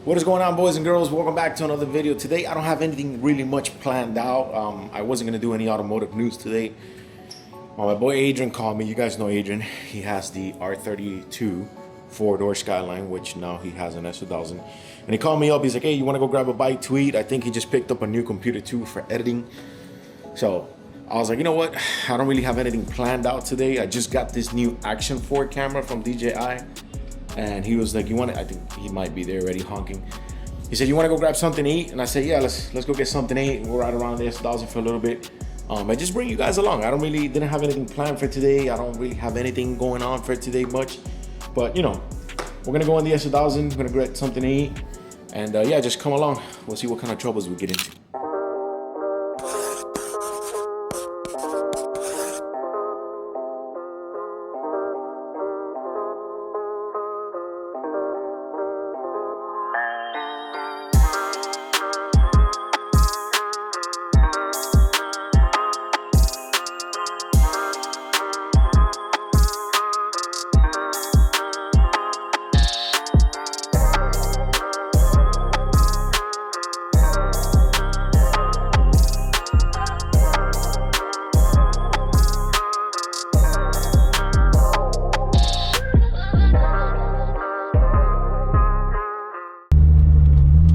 What is going on, boys and girls? Welcome back to another video. Today I don't have anything really much planned out. I wasn't gonna do any automotive news today. My boy Adrian called me. You guys know Adrian. He has the R32 four-door Skyline, which now he has an S2000. And he called me up. He's like, hey, you wanna go grab a bite to eat? I think he just picked up a new computer too for editing. So I was like, you know what? I don't really have anything planned out today. I just got this new Action 4 camera from DJI. And he was like, you want it? I think he might be there already honking. He said, you want to go grab something to eat? And I said, yeah, let's go get something to eat. We'll ride around the S2000 for a little bit. I just bring you guys along. Didn't have anything planned for today. I don't really have anything going on for today much. But you know, we're gonna go on the S2000. We're gonna get something to eat. And yeah, just come along. We'll see what kind of troubles we get into.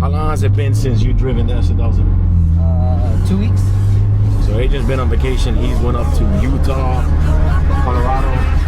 How long has it been since you driven the S2000? 2 weeks. So Adrian's been on vacation. He's went up to Utah, Colorado.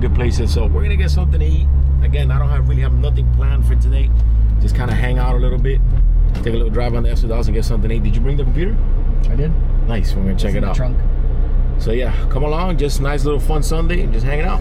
Good places, so we're gonna get something to eat. Again, I don't really have nothing planned for today. Just kind of hang out a little bit, take a little drive on the S2000, get something to eat. Did you bring the computer? I did. Nice. We're gonna check it out. Trunk. So yeah, come along. Just nice little fun Sunday, just hanging out.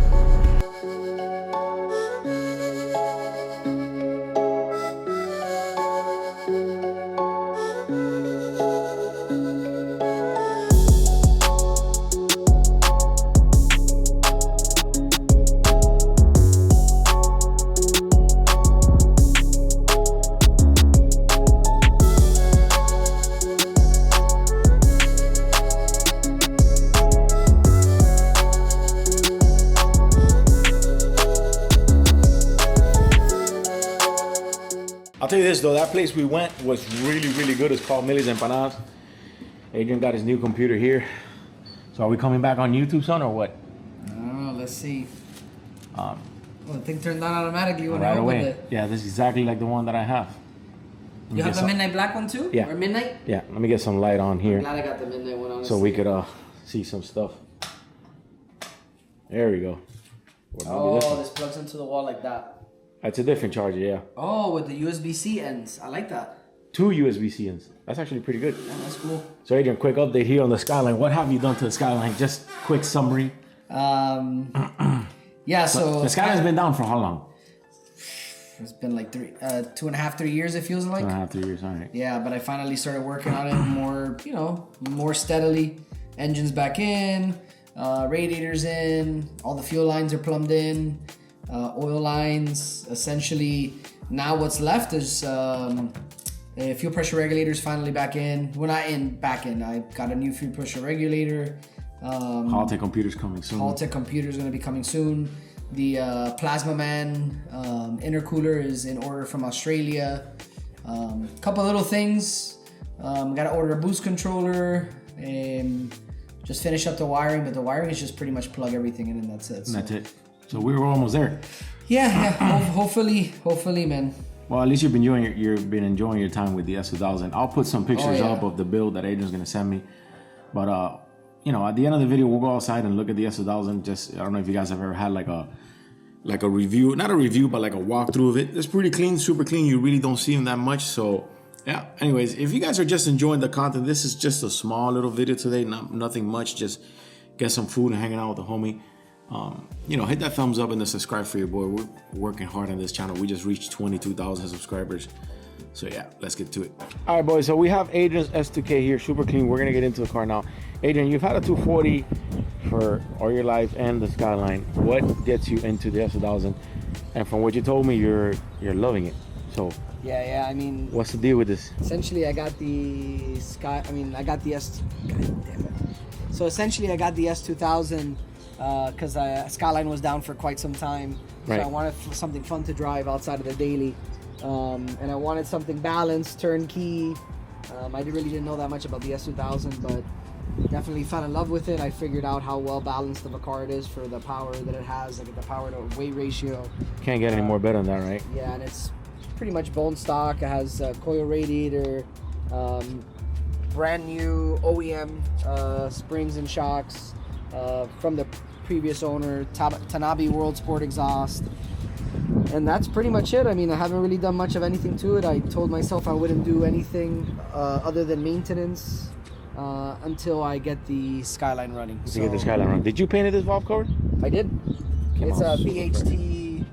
I'll tell you this though, that place we went was really good. It's called Millie's Empanadas. Adrian got his new computer here. So are we coming back on YouTube, son, or what? I don't know, let's see. Well, the thing turned on automatically when I opened away. it. Yeah, this is exactly like the one that I have. You have the midnight black one too? Yeah. Or midnight? Yeah, let me get some light on here. I'm glad I got the midnight one on. So we could see some stuff. There we go. Oh, this plugs into the wall like that. That's a different charger, yeah. Oh, with the USB-C ends. I like that. 2 USB-C ends. That's actually pretty good. Yeah, that's cool. So Adrian, quick update here on the Skyline. What have you done to the Skyline? Just quick summary. Yeah, so the Skyline's been down for how long? It's been like 2.5, 3 years, it feels like. 2.5, 3 years, all right. Yeah, but I finally started working on it more, more steadily. Engine's back in, radiators in, all the fuel lines are plumbed in, oil lines. Essentially, now what's left is fuel pressure regulators finally back in. We're not back in. I got a new fuel pressure regulator. Haltech computer's coming soon. Haltech computer's going to be coming soon. The Plasma Man intercooler is in order from Australia. Couple little things. Got to order a boost controller and just finish up the wiring. But the wiring is just pretty much plug everything in and that's it. So. That's it. So we were almost there. Yeah. Hopefully, man. Well, at least you've been enjoying your time with the S2000. I'll put some pictures up of the build that Adrian's gonna send me. But at the end of the video, we'll go outside and look at the S2000. Just, I don't know if you guys have ever had like a review, not a review, but like a walkthrough of it. It's pretty clean, super clean. You really don't see them that much. So yeah, anyways, if you guys are just enjoying the content, this is just a small little video today, nothing much, just get some food and hanging out with the homie. hit that thumbs up and the subscribe for your boy. We're working hard on this channel. We just reached 22,000 subscribers. So yeah, let's get to it. All right, boys. So we have Adrian's S2K here, super clean. We're gonna get into the car now. Adrian, you've had a 240 for all your life and the Skyline. What gets you into the S2000? And from what you told me, you're loving it. So Yeah. I mean, what's the deal with this? essentially, I got the God damn it. So essentially, I got the S2000 because Skyline was down for quite some time. So Right. I wanted something fun to drive outside of the daily, and I wanted something balanced, turnkey. I really didn't know that much about the S2000, but definitely fell in love with it. I figured out how well balanced of a car it is for the power that it has, like the power to weight ratio. Can't get any more better than that, right? Yeah, and it's pretty much bone stock. It has a coil radiator, brand new OEM springs and shocks from the previous owner, Tanabe World Sport exhaust. And that's pretty much it. I mean, I haven't really done much of anything to it. I told myself I wouldn't do anything other than maintenance until I get the Skyline running. To get the Skyline running. Did you paint this valve cover? I did. It's a super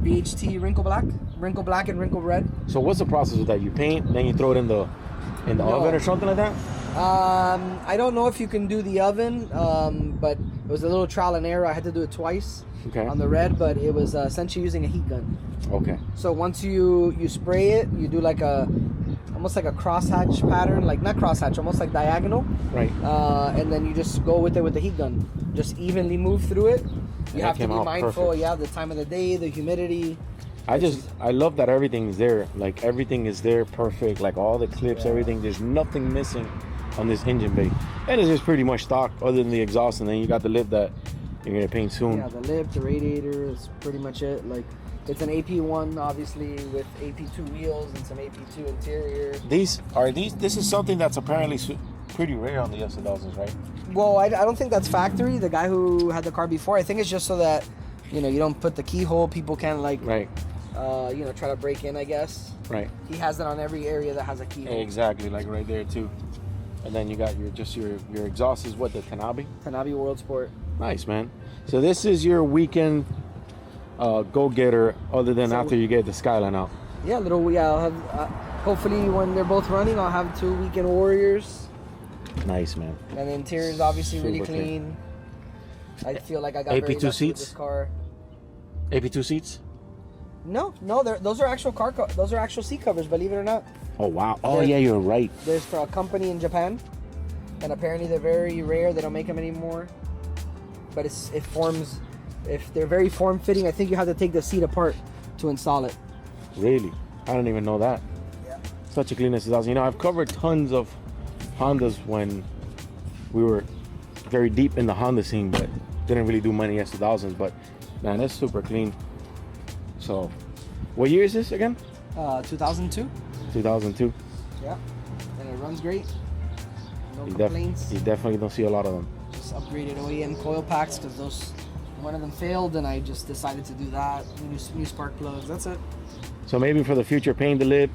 BHT wrinkle black and wrinkle red. So what's the process with that? You paint, then you throw it in the oven or something like that? I don't know if you can do the oven, but it was a little trial and error. I had to do it twice on the red, but it was essentially using a heat gun. Okay. So once you spray it, you do like almost like a crosshatch pattern, like not crosshatch, almost like diagonal. Right. And then you just go with it with the heat gun. Just evenly move through it. You have to be mindful, the time of the day, the humidity. I love that everything's there. Like everything is there perfect. Like all the clips, everything. There's nothing missing on this engine bay. And it's just pretty much stock other than the exhaust, and then you got the lip that you're gonna paint soon. Yeah, the lip, the radiator is pretty much it. Like it's an AP1 obviously with AP2 wheels and some AP2 interior. This is something that's apparently pretty rare on the S2000s, right? Well, I don't think that's factory. The guy who had the car before, I think it's just so that you don't put the keyhole, people can't right. Try to break in, I guess. Right. He has it on every area that has a keyhole. Exactly, like right there too. And then you got your exhaust is what, the Tanabe? Tanabe World Sport. Nice, man. So this is your weekend go-getter other than after you get the Skyline out. Yeah, I'll have, hopefully when they're both running, I'll have 2 weekend warriors. Nice, man. And the interior is obviously really Super clean. I feel like I got AP2 very lucky seats? with this car. AP2 seats? No, those are actual those are actual seat covers, believe it or not. Oh wow! Oh yeah, you're right. There's for a company in Japan, and apparently they're very rare. They don't make them anymore. But if they're very form-fitting, I think you have to take the seat apart to install it. Really? I don't even know that. Yeah. Such a clean S2000. I've covered tons of Hondas when we were very deep in the Honda scene, but didn't really do many S2000s. But man, it's super clean. So, what year is this again? 2002. 2002. Yeah, and it runs great. No You complaints. You definitely don't see a lot of them. Just upgraded OEM coil packs because one of them failed, and I just decided to do that. New spark plugs. That's it. So maybe for the future, paint the lip.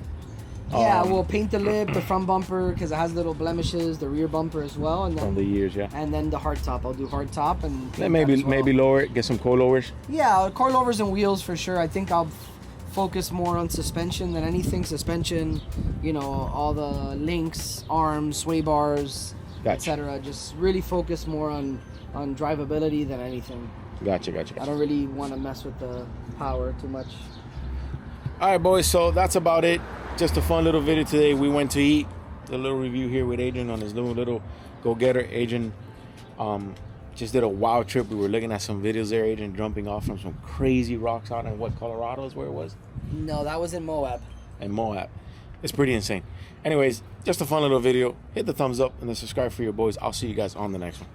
Yeah, we'll paint the lip, the front bumper, because it has little blemishes, the rear bumper as well, and then From the years, yeah. and then the hard top. I'll do hard top and Then maybe lower it, get some coilovers. Yeah, coilovers and wheels for sure. I think I'll focus more on suspension than anything. Suspension, all the links, arms, sway bars, Gotcha. etc. Just really focus more on drivability than anything. Gotcha. I don't really want to mess with the power too much. All right, boys, so that's about it. Just a fun little video today. We went to eat. A little review here with Adrian on his little go-getter. Adrian just did a wild trip. We were looking at some videos there. Adrian jumping off from some crazy rocks out in Colorado is where it was? No, that was in Moab. In Moab. It's pretty insane. Anyways, just a fun little video. Hit the thumbs up and then subscribe for your boys. I'll see you guys on the next one.